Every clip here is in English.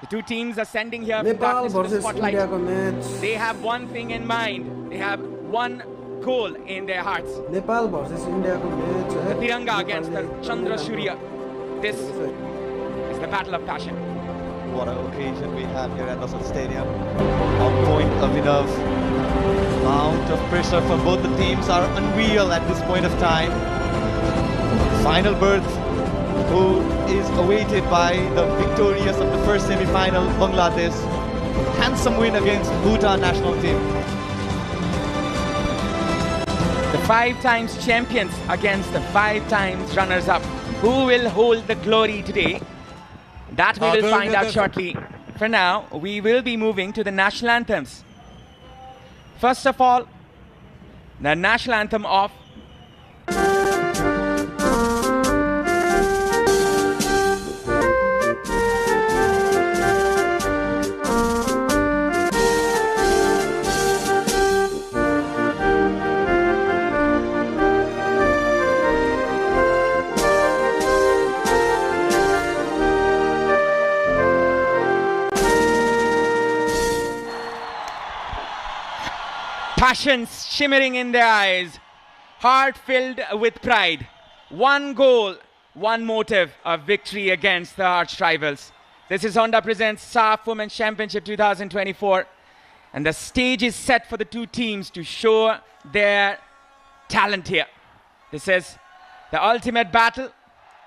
The two teams are sending here from Nepal darkness to the versus spotlight. India ko match. They have one thing in mind. They have one goal in their hearts. Nepal versus India ko match. The Tiranga against the Chandra Surya. This is the battle of passion. What an occasion we have here at Dassault Stadium. On point of enough. Amount of pressure for both the teams are unreal at this point of time. Final berth, who is awaited by the victorious of the first semi-final, Bangladesh. Handsome win against Bhutan national team. The 5 times champions against the 5 times runners-up. Who will hold the glory today? That we will find out shortly. For now, we will be moving to the national anthems. First of all, the national anthem of passions shimmering in their eyes, heart filled with pride. One goal, one motive of victory against the arch rivals. This is Honda presents SAF Women's Championship 2024, and the stage is set for the two teams to show their talent here. This is the ultimate battle.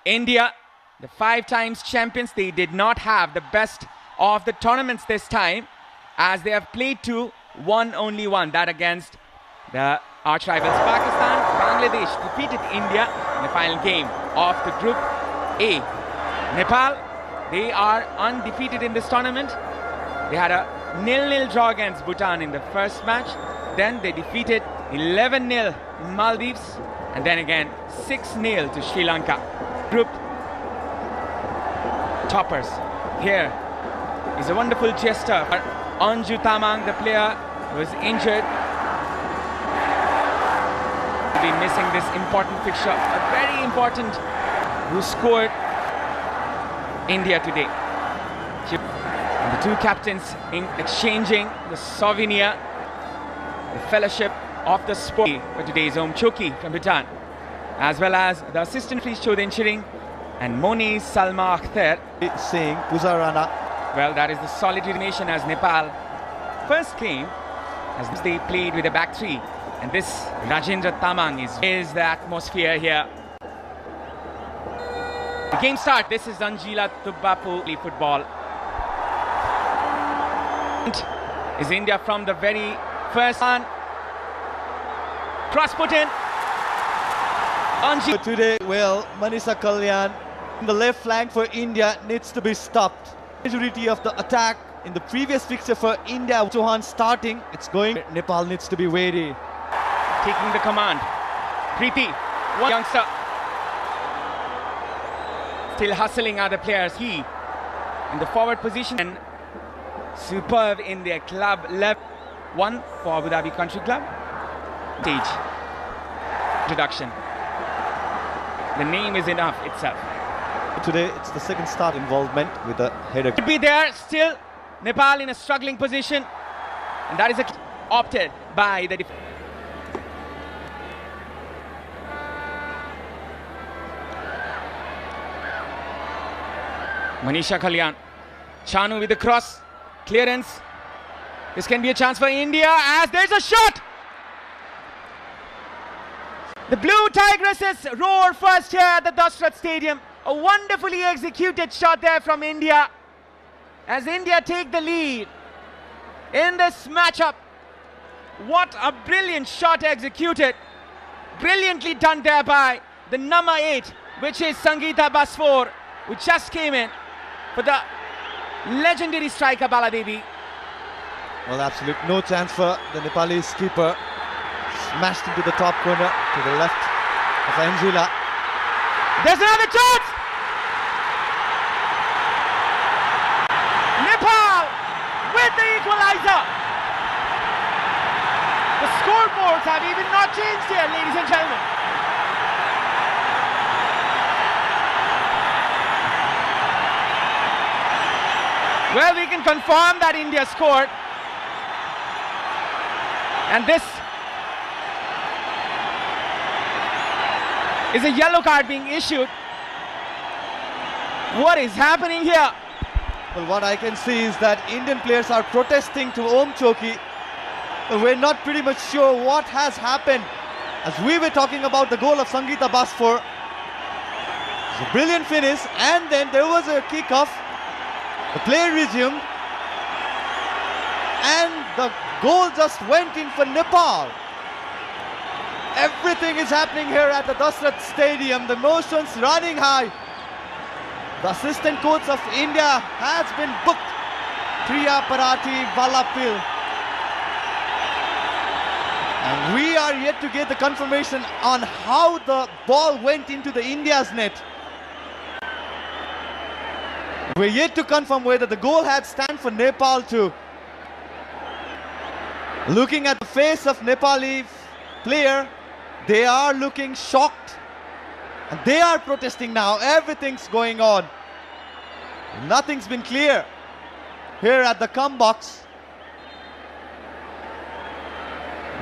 India, the 5 times champions, they did not have the best of the tournaments this time, as they have played two, won only one, that against the arch rivals. Pakistan, Bangladesh defeated India in the final game of the Group A. Nepal, they are undefeated in this tournament. They had a 0-0 draw against Bhutan in the first match. Then they defeated 11-0 Maldives, and then again 6-0 to Sri Lanka. Group toppers. Here is a wonderful gesture for Anju Tamang, the player who was injured. Will be missing this important fixture, a very important, who scored India today. And the two captains exchanging the souvenir, the fellowship of the sport for today's home, Choki from Bhutan, as well as the assistant police Chodin Chiring and Moni Salma Akhtar Singh, Puzarana. Well, that is the solitary nation as Nepal first came, as they played with a back three. And this Rajendra Tamang is the atmosphere here. The game start. This is Anjila Tubbapu football. Is India from the very first one. Cross put in. Anjila. Today, well, Manisha Kalyan in the left flank for India needs to be stopped. Majority of the attack in the previous fixture for India, Chauhan starting, it's going. Nepal needs to be wary. Taking the command. Preeti, one youngster. Still hustling other players. He in the forward position and superb in their club left. One for Abu Dhabi Country Club. Stage. Introduction. The name is enough itself. Today, it's the second start involvement with the header. Could be there still. Nepal in a struggling position, and that is opted by the defense. Manisha Kalyan, Chanu with the cross, clearance. This can be a chance for India as there's a shot. The Blue Tigresses roar first here at the Dasrat Stadium. A wonderfully executed shot there from India, as India take the lead in this matchup. What a brilliant shot executed. Brilliantly done there by the number 8, which is Sangeeta Basfor, who just came in for the legendary striker Baladevi. Well, absolute no chance for the Nepalese keeper. Smashed into the top corner to the left of Anjula. There's another chance! Nepal with the equalizer! The scoreboards have even not changed here, ladies and gentlemen. Well, we can confirm that India scored. And this is a yellow card being issued. What is happening here? Well, what I can see is that Indian players are protesting to Om Choki. We're not pretty much sure what has happened. As we were talking about the goal of Sangeeta Basford. It's a brilliant finish, and then there was a kickoff. The play resumed, and the goal just went in for Nepal. Everything is happening here at the Dasrat Stadium. The emotions running high. The assistant coach of India has been booked, Priya Parati Vallapil. And we are yet to get the confirmation on how the ball went into the India's net. We're yet to confirm whether the goal had stand for Nepal too. Looking at the face of Nepali player, they are looking shocked. And they are protesting now. Everything's going on. Nothing's been clear here at the come box.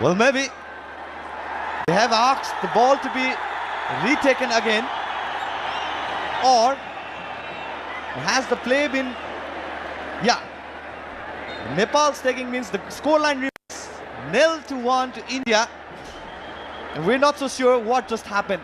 Well, maybe they have asked the ball to be retaken again, or has the play been... Yeah, Nepal's taking means the scoreline remains 0-1 to India, and we're not so sure what just happened.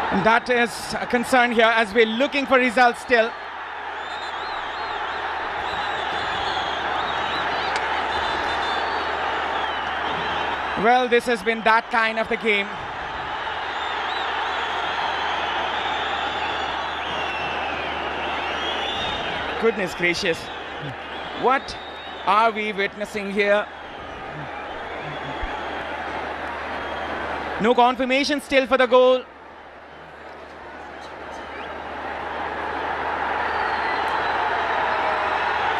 And that is a concern here as we're looking for results still. Well, this has been that kind of the game. Goodness gracious. What are we witnessing here? No confirmation still for the goal.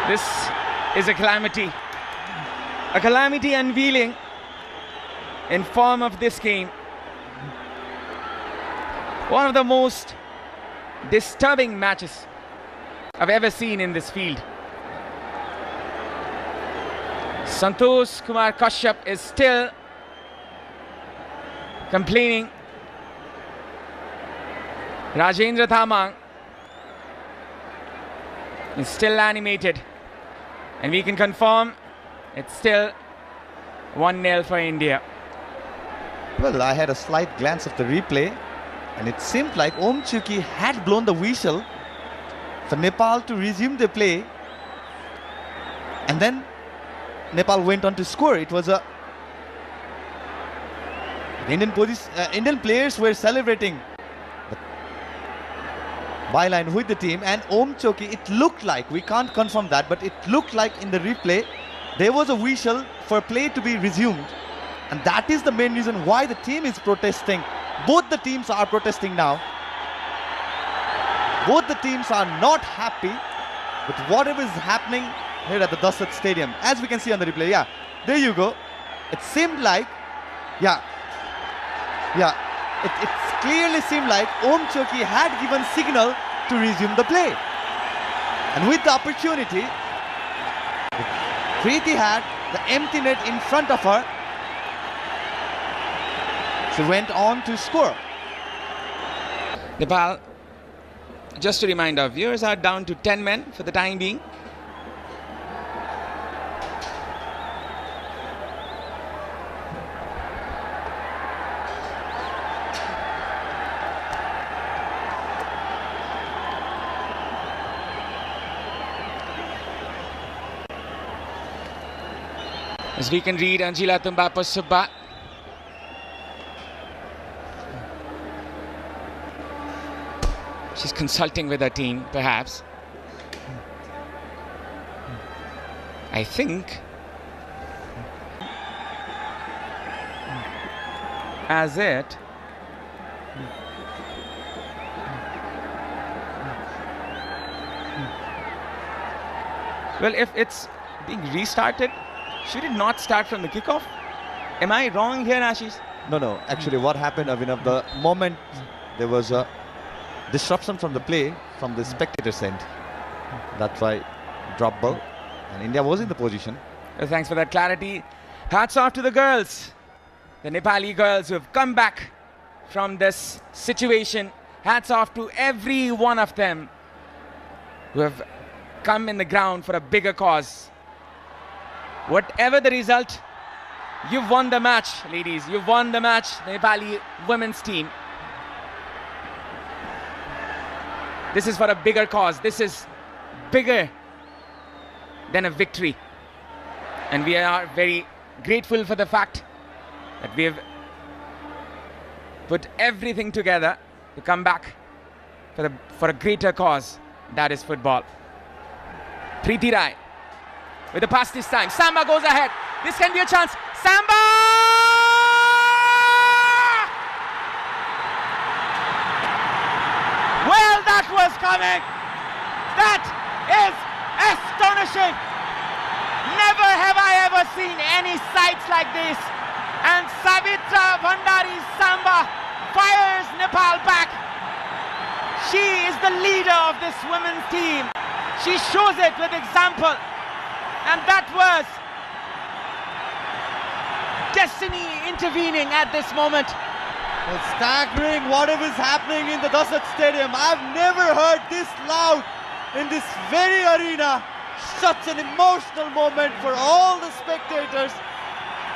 This is a calamity unveiling in form of this game. One of the most disturbing matches I've ever seen in this field. Santosh Kumar Kashyap is still complaining. Rajendra Thamang is still animated. And we can confirm it's still 1-0 for India. Well, I had a slight glance of the replay, and it seemed like Om Choki had blown the whistle for Nepal to resume the play, and then Nepal went on to score. It was a Indian players were celebrating the byline with the team, and Om Choki, it looked like, we can't confirm that, but it looked like in the replay there was a whistle for play to be resumed, and that is the main reason why the team is protesting. Both the teams are protesting now. Both the teams are not happy with whatever is happening here at the Dasrat Stadium. As we can see on the replay, yeah, there you go. It seemed like, it clearly seemed like Om Choki had given signal to resume the play. And with the opportunity, Preeti had the empty net in front of her. She went on to score. Nepal, just to remind our viewers, are down to 10 men for the time being. As we can read, Anjila Tumbapa Subba she's consulting with her team, perhaps. I think. As it. Well, if it's being restarted, should it not start from the kickoff? Am I wrong here, Ashish? No. Actually, what happened, Abhinav, the moment there was a disruption from the play from the spectators' end. That's why drop ball. And India was in the position. Well, thanks for that clarity. Hats off to the girls. The Nepali girls who have come back from this situation. Hats off to every one of them who have come in the ground for a bigger cause. Whatever the result, you've won the match, ladies. You've won the match, the Nepali women's team. This is for a bigger cause. This is bigger than a victory. And we are very grateful for the fact that we have put everything together to come back for a greater cause, that is football. Preeti Rai with the pass this time. Samba goes ahead. This can be a chance. Samba! Well, that was coming. That is astonishing. Never have I ever seen any sights like this. And Savitra Bhandari Samba fires Nepal back. She is the leader of this women's team. She shows it with example. And that was destiny intervening at this moment. Well, staggering whatever is happening in the Dasat Stadium. I've never heard this loud in this very arena. Such an emotional moment for all the spectators.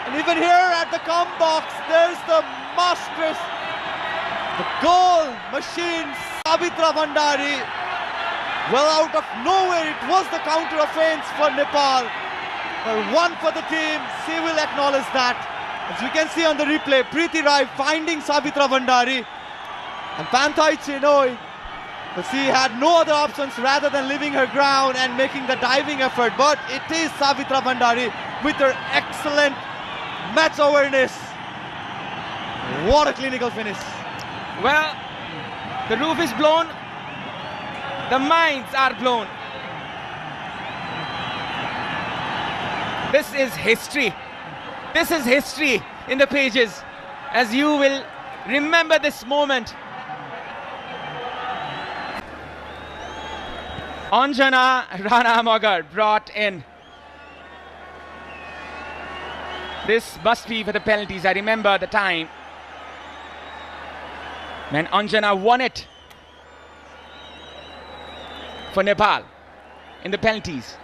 And even here at the com box, there's the masteress, the goal machine, Savitra Bhandari. Well, out of nowhere, it was the counter offense for Nepal. Well, one for the team. She will acknowledge that. As we can see on the replay, Preeti Rai finding Savitra Bhandari. And Panthai Chenoi, but she had no other options rather than leaving her ground and making the diving effort. But it is Savitra Bhandari with her excellent match awareness. What a clinical finish. Well, the roof is blown. The minds are blown. This is history. This is history in the pages, as you will remember this moment. Anjana Ranamagar brought in. This must be for the penalties. I remember the time when Anjana won it for Nepal in the penalties.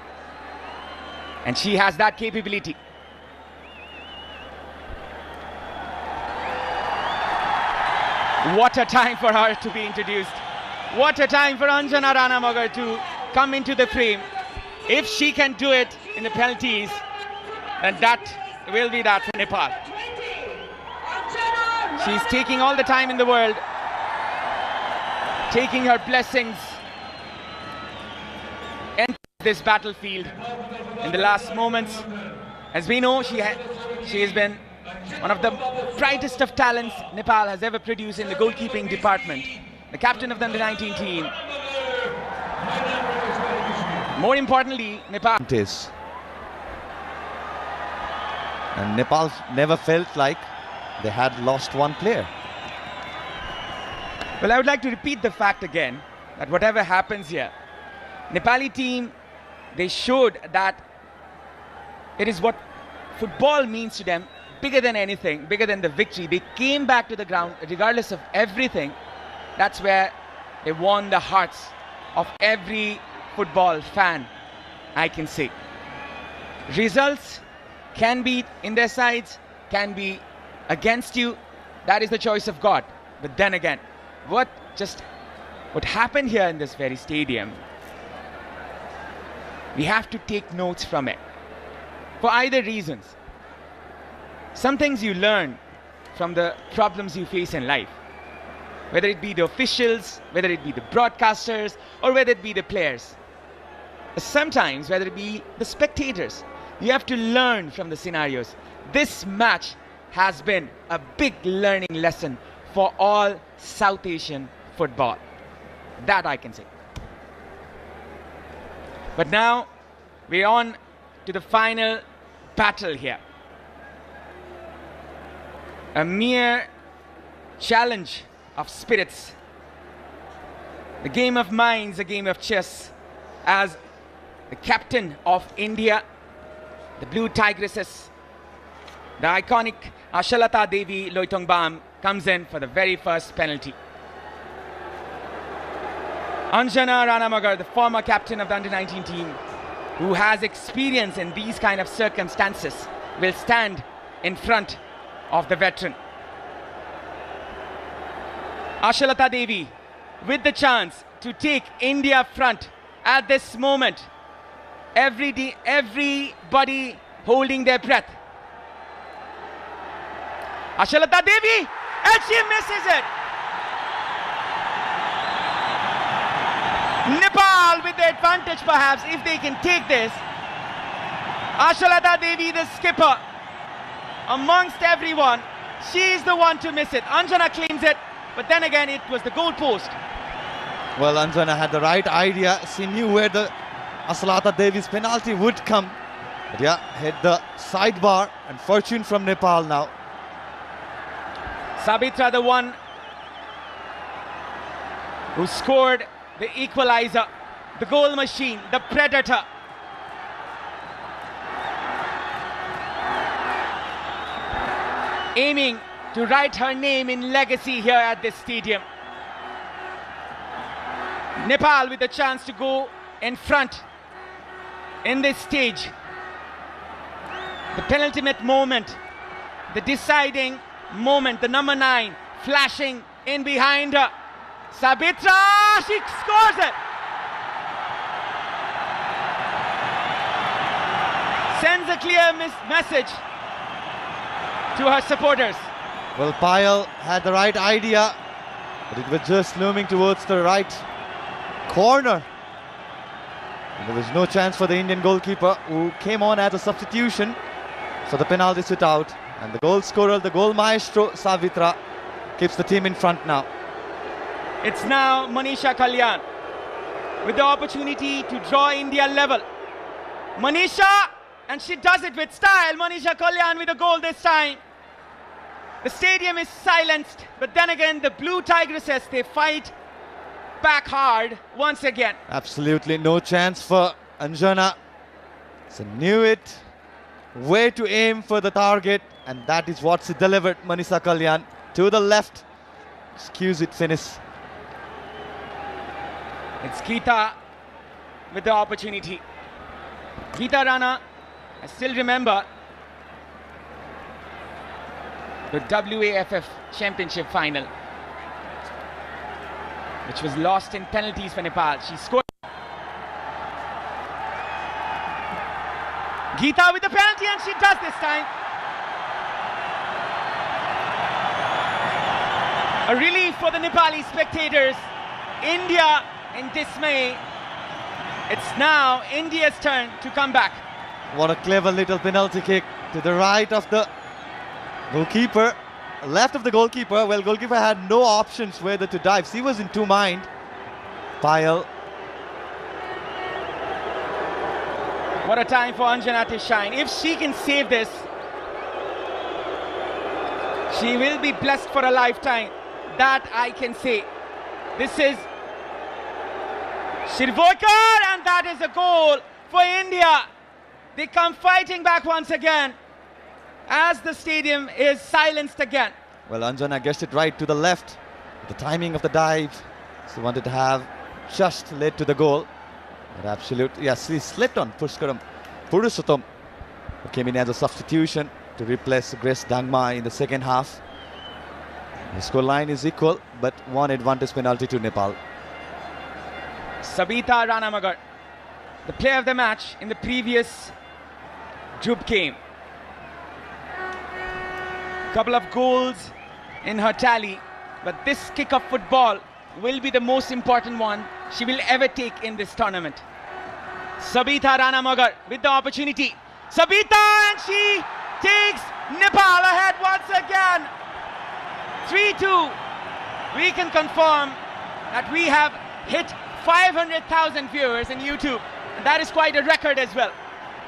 And she has that capability. What a time for her to be introduced. What a time for Anjana Ranamagar to come into the frame. If she can do it in the penalties, then that will be that for Nepal. She's taking all the time in the world, taking her blessings, enter this battlefield in the last moments. As we know, she has been one of the brightest of talents Nepal has ever produced in the goalkeeping department. The captain of the under-19 team. More importantly, Nepal. It is. And Nepal never felt like they had lost one player. Well, I would like to repeat the fact again that whatever happens here, Nepali team, they showed that it is what football means to them, bigger than anything, bigger than the victory. They came back to the ground regardless of everything. That's where they won the hearts of every football fan, I can say. Results can be in their sides, can be against you. That is the choice of God. But then again, what happened here in this very stadium, we have to take notes from it. For either reasons. Some things you learn from the problems you face in life. Whether it be the officials, whether it be the broadcasters, or whether it be the players. Sometimes, whether it be the spectators, you have to learn from the scenarios. This match has been a big learning lesson for all South Asian football. That I can say. But now we're on to the final battle here. A mere challenge of spirits. The game of minds, a game of chess. As the captain of India, the Blue Tigresses, the iconic Ashalata Devi Loitongbam comes in for the very first penalty. Anjana Ranamagar, the former captain of the under-19 team, who has experience in these kind of circumstances, will stand in front of the veteran. Ashalata Devi with the chance to take India front at this moment. Everybody holding their breath. Ashalata Devi, and she misses it. Nepal with the advantage perhaps if they can take this. Ashalata Devi, the skipper, amongst everyone, she is the one to miss it. Anjana claims it, but then again it was the goal post. Well, Anjana had the right idea. She knew where the Ashalata Devi's penalty would come. But yeah, hit the sidebar, and fortune from Nepal now. Sabitra, the one who scored the equalizer, the goal machine, the predator. Aiming to write her name in legacy here at this stadium. Nepal with a chance to go in front in this stage. The penultimate moment, the deciding moment, the number 9 flashing in behind her. Sabitra, she scores it. Sends a clear message to her supporters. Well, Payal had the right idea, but it was just looming towards the right corner. And there was no chance for the Indian goalkeeper, who came on as a substitution. So the penalty sit out, and the goal scorer, the goal maestro, Savitra, keeps the team in front now. It's now Manisha Kalyan with the opportunity to draw India level. Manisha, and she does it with style. Manisha Kalyan with a goal this time. The stadium is silenced, but then again the Blue Tigresses, they fight back hard once again. Absolutely no chance for Anjana. So knew it, where to aim for the target, and that is what she delivered. Manisha Kalyan to the left. Excuse it, finish. It's Geeta with the opportunity. Geeta Rana, I still remember the WAFF Championship final, which was lost in penalties for Nepal. She scored. Geeta with the penalty, and she does this time. A relief for the Nepali spectators. India in dismay. It's now India's turn to come back. What a clever little penalty kick to the right of the goalkeeper, left of the goalkeeper. Well, goalkeeper had no options whether to dive. She was in two mind. Payal. What a time for Anjana to shine. If she can save this, she will be blessed for a lifetime. That I can say. This is Shirvoikar, and that is a goal for India. They come fighting back once again as the stadium is silenced again. Well, Anjana guessed it right to the left. The timing of the dive, she wanted to have just led to the goal. But absolutely, yes, she slipped on Pushkaram Purusottam, who came in as a substitution to replace Grace Dangma in the second half. The score line is equal, but one advantage penalty to Nepal. Sabita Ranamagar, the player of the match in the previous group game. Couple of goals in her tally, but this kick of football will be the most important one she will ever take in this tournament. Sabita Ranamagar with the opportunity. Sabita, and she takes Nepal ahead once again. 3-2. We can confirm that we have hit 500,000 viewers on YouTube That is quite a record as well.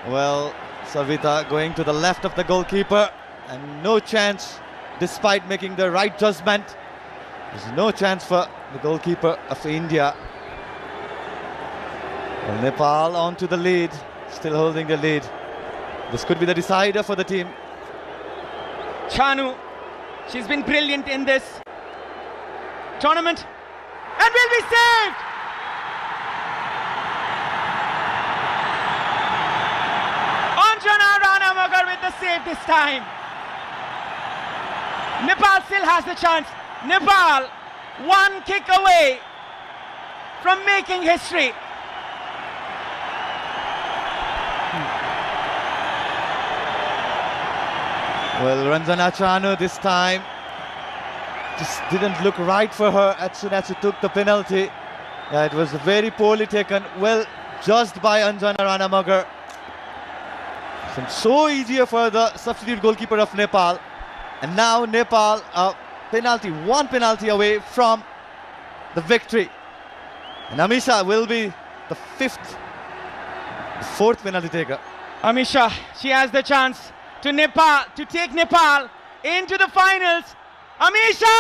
Well, Savita going to the left of the goalkeeper, and no chance, despite making the right judgment. There's no chance for the goalkeeper of India. Well, Nepal on to the lead, still holding the lead. This could be the decider for the team. Chanu, she's been brilliant in this tournament and will be saved. Anjana Ranamagar with the save this time. Nepal still has the chance. Nepal one kick away from making history. Well, Ranjana Chanu this time just didn't look right for her as soon as she took the penalty. Yeah, it was very poorly taken, well judged by Anjana Ranamagar. So easier for the substitute goalkeeper of Nepal. And now Nepal, one penalty away from the victory. And Amisha will be the fourth penalty taker. Amisha, she has the chance to take Nepal into the finals. Amisha!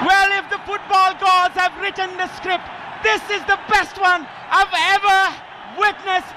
Well, if the football gods have written the script, this is the best one I've ever witnessed.